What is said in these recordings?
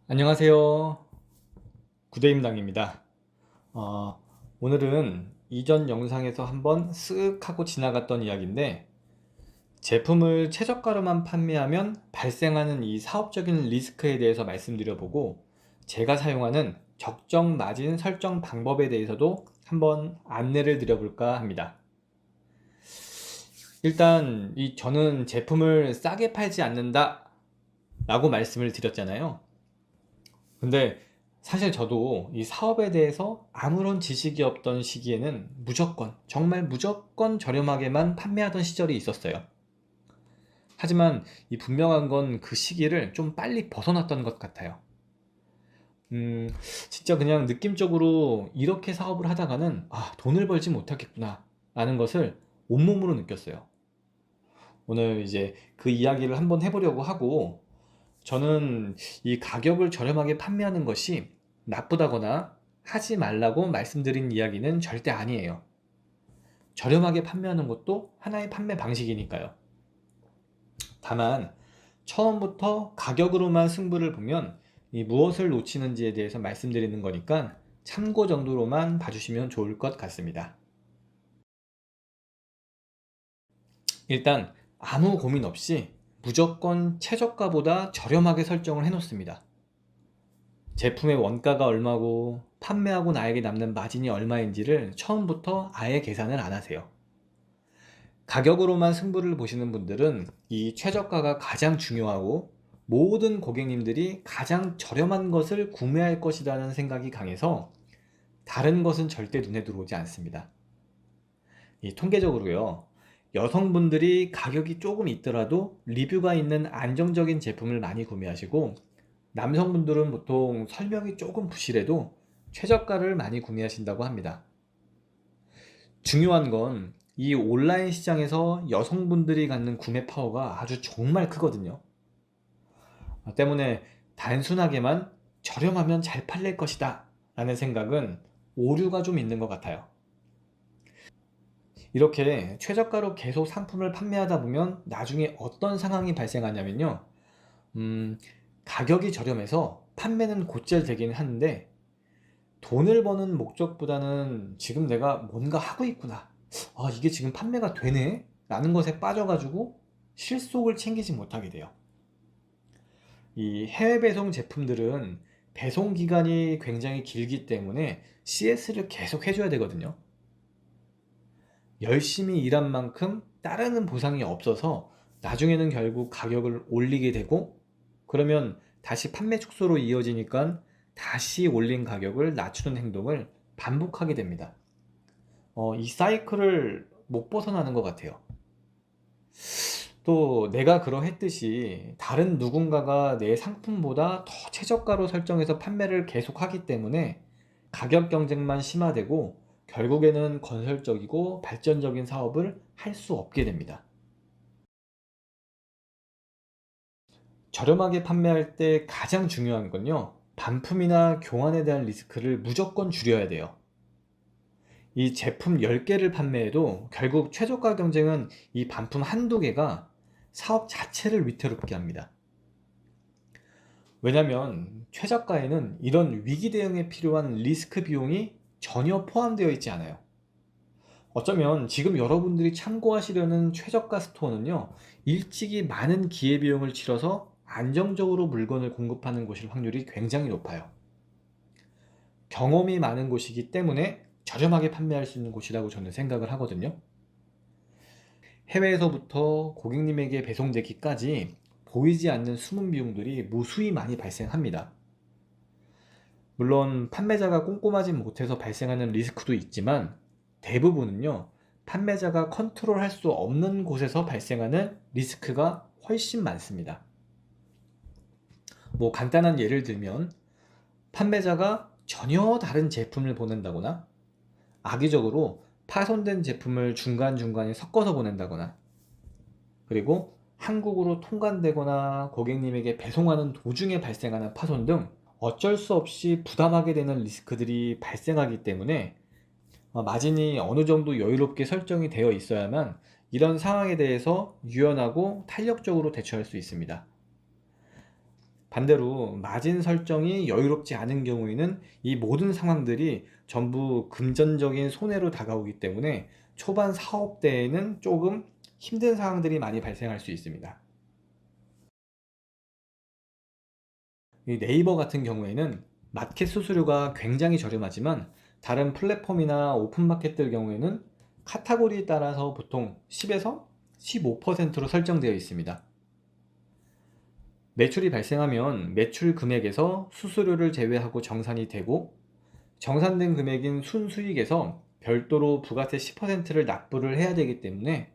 안녕하세요. 구대임당입니다. 오늘은 이전 영상에서 한번 쓱 하고 지나갔던 이야기인데, 제품을 최저가로만 판매하면 발생하는 이 사업적인 리스크에 대해서 말씀드려보고, 제가 사용하는 적정 마진 설정 방법에 대해서도 한번 안내를 드려볼까 합니다. 일단 저는 제품을 싸게 팔지 않는다 라고 말씀을 드렸잖아요. 근데 사실 저도 이 사업에 대해서 아무런 지식이 없던 시기에는 정말 무조건 저렴하게만 판매하던 시절이 있었어요. 하지만 이 분명한 건 그 시기를 좀 빨리 벗어났던 것 같아요. 음, 진짜 그냥 느낌적으로 이렇게 사업을 하다가는 돈을 벌지 못하겠구나 라는 것을 온몸으로 느꼈어요. 오늘 이제 그 이야기를 한번 해보려고 하고, 저는 이 가격을 저렴하게 판매하는 것이 나쁘다거나 하지 말라고 말씀드린 이야기는 절대 아니에요. 저렴하게 판매하는 것도 하나의 판매 방식이니까요. 다만 처음부터 가격으로만 승부를 보면 이 무엇을 놓치는지에 대해서 말씀드리는 거니까 참고 정도로만 봐주시면 좋을 것 같습니다. 일단 아무 고민 없이 무조건 최저가보다 저렴하게 설정을 해 놓습니다. 제품의 원가가 얼마고 판매하고 나에게 남는 마진이 얼마인지를 처음부터 아예 계산을 안 하세요. 가격으로만 승부를 보시는 분들은 이 최저가가 가장 중요하고 모든 고객님들이 가장 저렴한 것을 구매할 것이라는 생각이 강해서 다른 것은 절대 눈에 들어오지 않습니다. 이 통계적으로요, 여성분들이 가격이 조금 있더라도 리뷰가 있는 안정적인 제품을 많이 구매하시고, 남성분들은 보통 설명이 조금 부실해도 최저가를 많이 구매하신다고 합니다. 중요한 건 이 온라인 시장에서 여성분들이 갖는 구매 파워가 아주 정말 크거든요. 때문에 단순하게만 저렴하면 잘 팔릴 것이다 라는 생각은 오류가 좀 있는 것 같아요. 이렇게 최저가로 계속 상품을 판매하다 보면 나중에 어떤 상황이 발생하냐면요, 가격이 저렴해서 판매는 곧잘 되긴 하는데 돈을 버는 목적보다는 지금 내가 뭔가 하고 있구나, 이게 지금 판매가 되네 라는 것에 빠져가지고 실속을 챙기지 못하게 돼요. 이 해외 배송 제품들은 배송 기간이 굉장히 길기 때문에 CS를 계속 해줘야 되거든요. 열심히 일한 만큼 따르는 보상이 없어서 나중에는 결국 가격을 올리게 되고, 그러면 다시 판매 축소로 이어지니까 다시 올린 가격을 낮추는 행동을 반복하게 됩니다. 이 사이클을 못 벗어나는 것 같아요. 또 내가 그러했듯이 다른 누군가가 내 상품보다 더 최저가로 설정해서 판매를 계속하기 때문에 가격 경쟁만 심화되고 결국에는 건설적이고 발전적인 사업을 할 수 없게 됩니다. 저렴하게 판매할 때 가장 중요한 건요, 반품이나 교환에 대한 리스크를 무조건 줄여야 돼요. 이 제품 10개를 판매해도 결국 최저가 경쟁은 이 반품 한두 개가 사업 자체를 위태롭게 합니다. 왜냐면 최저가에는 이런 위기 대응에 필요한 리스크 비용이 전혀 포함되어 있지 않아요. 어쩌면 지금 여러분들이 참고하시려는 최저가 스토어는요, 일찍이 많은 기회비용을 치러서 안정적으로 물건을 공급하는 곳일 확률이 굉장히 높아요. 경험이 많은 곳이기 때문에 저렴하게 판매할 수 있는 곳이라고 저는 생각을 하거든요. 해외에서부터 고객님에게 배송되기까지 보이지 않는 숨은 비용들이 무수히 많이 발생합니다. 물론 판매자가 꼼꼼하지 못해서 발생하는 리스크도 있지만 대부분은요, 판매자가 컨트롤할 수 없는 곳에서 발생하는 리스크가 훨씬 많습니다. 간단한 예를 들면 판매자가 전혀 다른 제품을 보낸다거나 악의적으로 파손된 제품을 중간중간에 섞어서 보낸다거나, 그리고 한국으로 통관되거나 고객님에게 배송하는 도중에 발생하는 파손 등 어쩔 수 없이 부담하게 되는 리스크들이 발생하기 때문에 마진이 어느 정도 여유롭게 설정이 되어 있어야만 이런 상황에 대해서 유연하고 탄력적으로 대처할 수 있습니다. 반대로 마진 설정이 여유롭지 않은 경우에는 이 모든 상황들이 전부 금전적인 손해로 다가오기 때문에 초반 사업 때에는 조금 힘든 상황들이 많이 발생할 수 있습니다. 이 네이버 같은 경우에는 마켓 수수료가 굉장히 저렴하지만 다른 플랫폼이나 오픈마켓들 경우에는 카테고리에 따라서 보통 10에서 15%로 설정되어 있습니다. 매출이 발생하면 매출 금액에서 수수료를 제외하고 정산이 되고, 정산된 금액인 순수익에서 별도로 부가세 10%를 납부를 해야 되기 때문에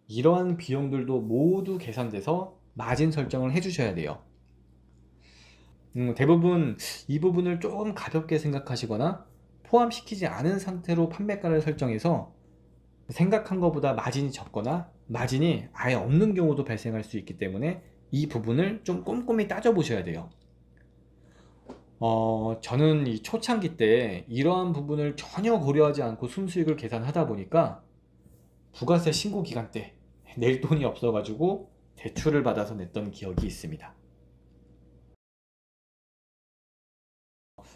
이러한 비용들도 모두 계산돼서 마진 설정을 해주셔야 돼요. 대부분 이 부분을 조금 가볍게 생각하시거나 포함시키지 않은 상태로 판매가를 설정해서 생각한 것보다 마진이 적거나 마진이 아예 없는 경우도 발생할 수 있기 때문에 이 부분을 좀 꼼꼼히 따져보셔야 돼요. 저는 이 초창기 때 이러한 부분을 전혀 고려하지 않고 순수익을 계산하다 보니까 부가세 신고 기간 때 낼 돈이 없어가지고 대출을 받아서 냈던 기억이 있습니다.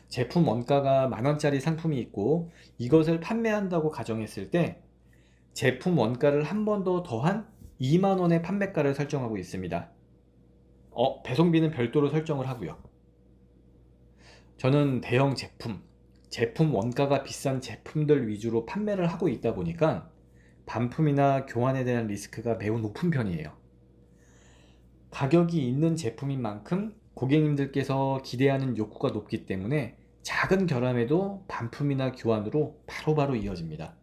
제품 원가가 10,000원짜리 상품이 있고 이것을 판매한다고 가정했을 때 제품 원가를 한 번 더 더한 20,000원의 판매가를 설정하고 있습니다. 배송비는 별도로 설정을 하고요. 저는 대형 제품 원가가 비싼 제품들 위주로 판매를 하고 있다 보니까 반품이나 교환에 대한 리스크가 매우 높은 편이에요. 가격이 있는 제품인 만큼 고객님들께서 기대하는 욕구가 높기 때문에 작은 결함에도 반품이나 교환으로 바로바로 이어집니다.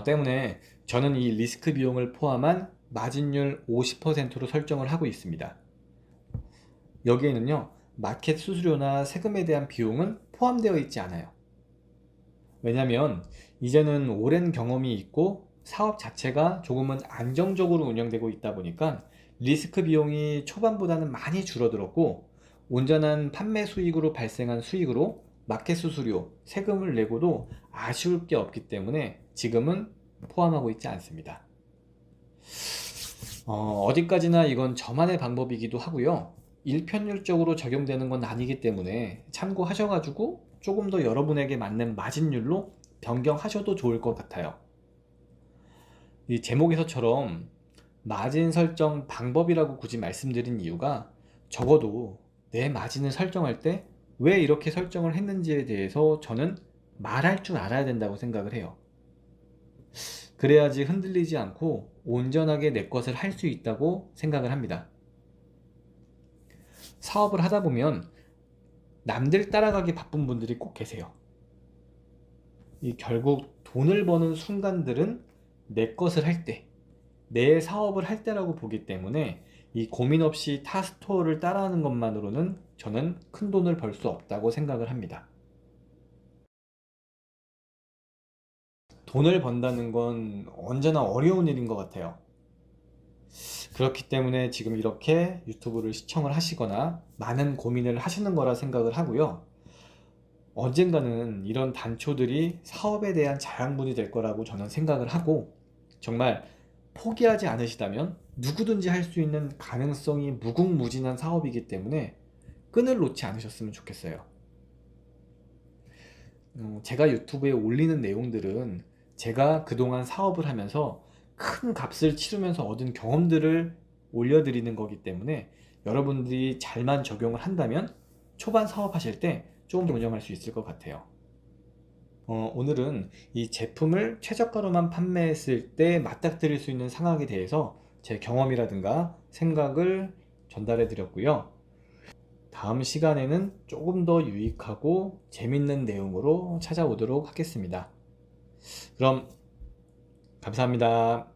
때문에 저는 이 리스크 비용을 포함한 마진율 50%로 설정을 하고 있습니다. 여기에는요, 마켓 수수료나 세금에 대한 비용은 포함되어 있지 않아요. 왜냐면 이제는 오랜 경험이 있고 사업 자체가 조금은 안정적으로 운영되고 있다 보니까 리스크 비용이 초반보다는 많이 줄어들었고, 온전한 판매 수익으로 발생한 수익으로 마켓 수수료, 세금을 내고도 아쉬울 게 없기 때문에 지금은 포함하고 있지 않습니다. 어디까지나 이건 저만의 방법이기도 하고요. 일편율적으로 적용되는 건 아니기 때문에 참고하셔가지고 조금 더 여러분에게 맞는 마진율로 변경하셔도 좋을 것 같아요. 이 제목에서처럼 마진 설정 방법이라고 굳이 말씀드린 이유가 적어도 내 마진을 설정할 때 왜 이렇게 설정을 했는지에 대해서 저는 말할 줄 알아야 된다고 생각을 해요. 그래야지 흔들리지 않고 온전하게 내 것을 할 수 있다고 생각을 합니다. 사업을 하다 보면 남들 따라가기 바쁜 분들이 꼭 계세요. 결국 돈을 버는 순간들은 내 것을 할 때, 내 사업을 할 때라고 보기 때문에 이 고민 없이 타 스토어를 따라하는 것만으로는 저는 큰 돈을 벌 수 없다고 생각을 합니다. 돈을 번다는 건 언제나 어려운 일인 것 같아요. 그렇기 때문에 지금 이렇게 유튜브를 시청을 하시거나 많은 고민을 하시는 거라 생각을 하고요. 언젠가는 이런 단초들이 사업에 대한 자양분이 될 거라고 저는 생각을 하고, 정말 포기하지 않으시다면 누구든지 할 수 있는 가능성이 무궁무진한 사업이기 때문에 끈을 놓지 않으셨으면 좋겠어요. 제가 유튜브에 올리는 내용들은 제가 그동안 사업을 하면서 큰 값을 치르면서 얻은 경험들을 올려드리는 거기 때문에 여러분들이 잘만 적용을 한다면 초반 사업하실 때 조금 더 운영할 수 있을 것 같아요. 오늘은 이 제품을 최저가로만 판매했을 때 맞닥뜨릴 수 있는 상황에 대해서 제 경험이라든가 생각을 전달해 드렸고요. 다음 시간에는 조금 더 유익하고 재밌는 내용으로 찾아오도록 하겠습니다. 그럼 감사합니다.